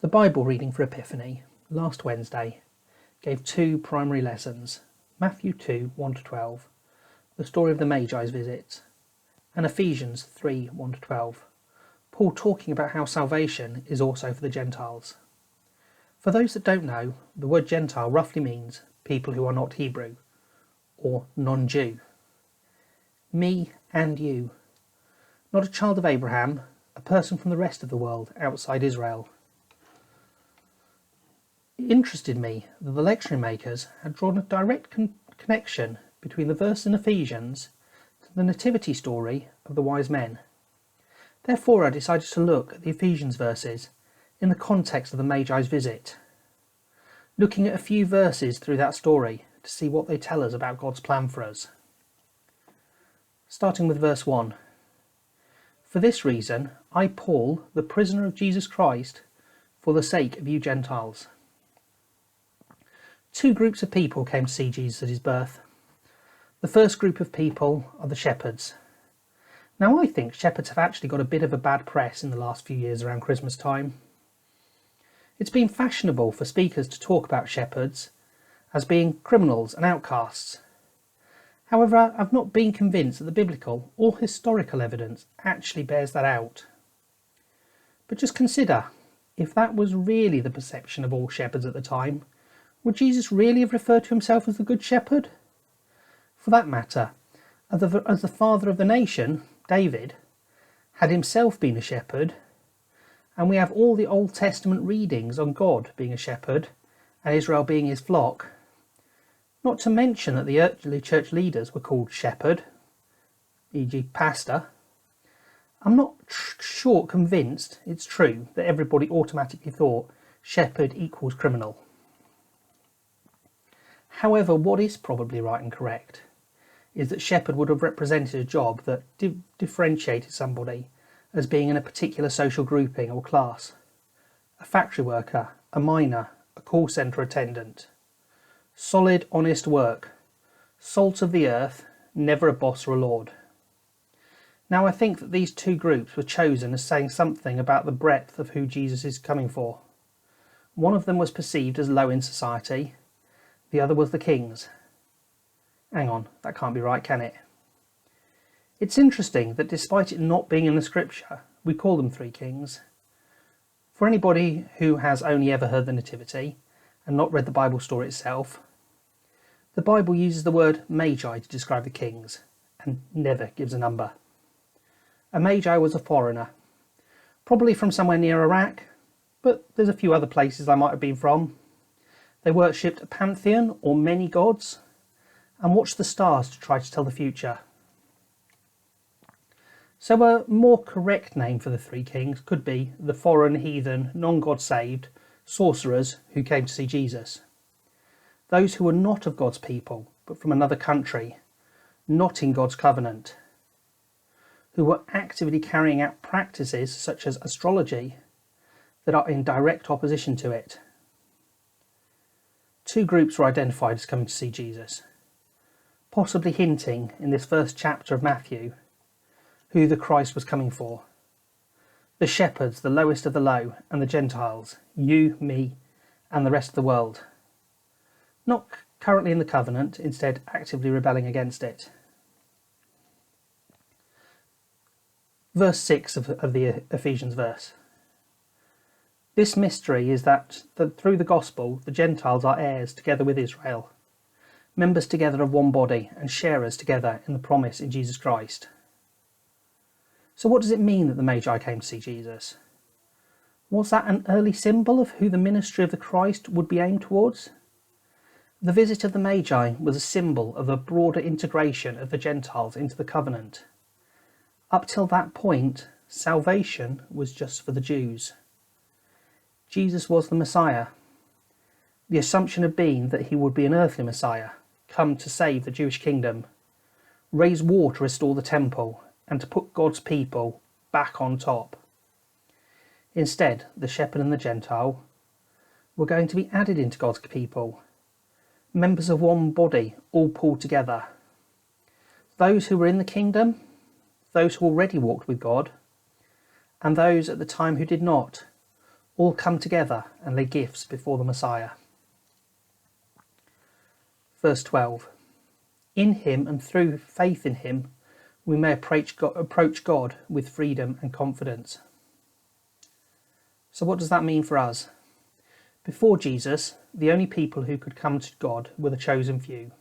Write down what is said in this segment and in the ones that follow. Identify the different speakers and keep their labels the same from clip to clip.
Speaker 1: The Bible reading for Epiphany, last Wednesday, gave two primary lessons, Matthew 2, 1-12, the story of the Magi's visit, and Ephesians 3, 1-12, Paul talking about how salvation is also for the Gentiles. For those that don't know, the word Gentile roughly means people who are not Hebrew, or non-Jew. Me and you. Not a child of Abraham, a person from the rest of the world outside Israel. It interested me that the lectionary makers had drawn a direct connection between the verse in Ephesians to the nativity story of the wise men. Therefore I decided to look at the Ephesians verses in the context of the Magi's visit, looking at a few verses through that story to see what they tell us about God's plan for us. Starting with verse 1. For this reason, I, Paul, the prisoner of Jesus Christ, for the sake of you Gentiles. Two groups of people came to see Jesus at his birth. The first group of people are the shepherds. Now I think shepherds have actually got a bit of a bad press in the last few years around Christmas time. It's been fashionable for speakers to talk about shepherds as being criminals and outcasts. However, I've not been convinced that the biblical or historical evidence actually bears that out. But just consider, if that was really the perception of all shepherds at the time, would Jesus really have referred to himself as the Good Shepherd? For that matter, as the father of the nation, David, had himself been a shepherd, and we have all the Old Testament readings on God being a shepherd and Israel being his flock. Not to mention that the early church leaders were called shepherd, e.g. pastor. I'm not convinced it's true that everybody automatically thought shepherd equals criminal. However, what is probably right and correct is that shepherd would have represented a job that differentiated somebody as being in a particular social grouping or class. A factory worker, a miner, a call centre attendant. Solid, honest work. Salt of the earth, never a boss or a lord. Now I think that these two groups were chosen as saying something about the breadth of who Jesus is coming for. One of them was perceived as low in society, the other was the kings. Hang on, that can't be right, can it? It's interesting that despite it not being in the scripture, we call them three kings. For anybody who has only ever heard the Nativity and not read the Bible story itself, the Bible uses the word Magi to describe the kings and never gives a number. A Magi was a foreigner, probably from somewhere near Iraq, but there's a few other places they might have been from. They worshipped a pantheon or many gods and watched the stars to try to tell the future. So a more correct name for the three kings could be the foreign, heathen, non-God saved sorcerers who came to see Jesus. Those who were not of God's people, but from another country, not in God's covenant, who were actively carrying out practices such as astrology that are in direct opposition to it. Two groups were identified as coming to see Jesus, possibly hinting in this first chapter of Matthew who the Christ was coming for. The shepherds, the lowest of the low, and the Gentiles, you, me, and the rest of the world. Not currently in the covenant, instead actively rebelling against it. Verse 6 of the Ephesians verse. This mystery is that through the gospel, the Gentiles are heirs together with Israel, members together of one body, and sharers together in the promise in Jesus Christ. So what does it mean that the Magi came to see Jesus? Was that an early symbol of who the ministry of the Christ would be aimed towards? The visit of the Magi was a symbol of a broader integration of the Gentiles into the covenant. Up till that point, salvation was just for the Jews. Jesus was the Messiah. The assumption had been that he would be an earthly Messiah, come to save the Jewish kingdom, raise war to restore the temple, and to put God's people back on top. Instead, the shepherd and the Gentile were going to be added into God's people, members of one body, all pulled together. Those who were in the kingdom, those who already walked with God, and those at the time who did not, all come together and lay gifts before the Messiah. Verse 12. In him and through faith in him, we may approach God with freedom and confidence. So what does that mean for us? Before Jesus, the only people who could come to God were the chosen few.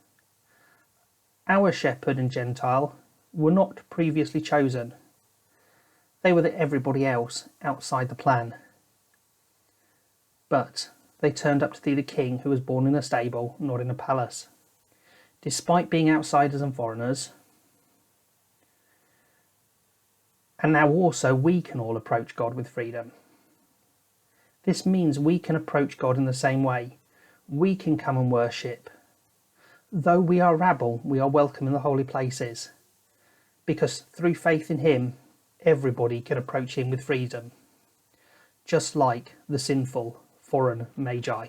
Speaker 1: Our shepherd and Gentile were not previously chosen. They were everybody else outside the plan. But they turned up to see the king who was born in a stable, not in a palace. Despite being outsiders and foreigners, and now also we can all approach God with freedom. This means we can approach God in the same way. We can come and worship. Though we are rabble, we are welcome in the holy places, because through faith in him, everybody can approach him with freedom, just like the sinful foreign magi.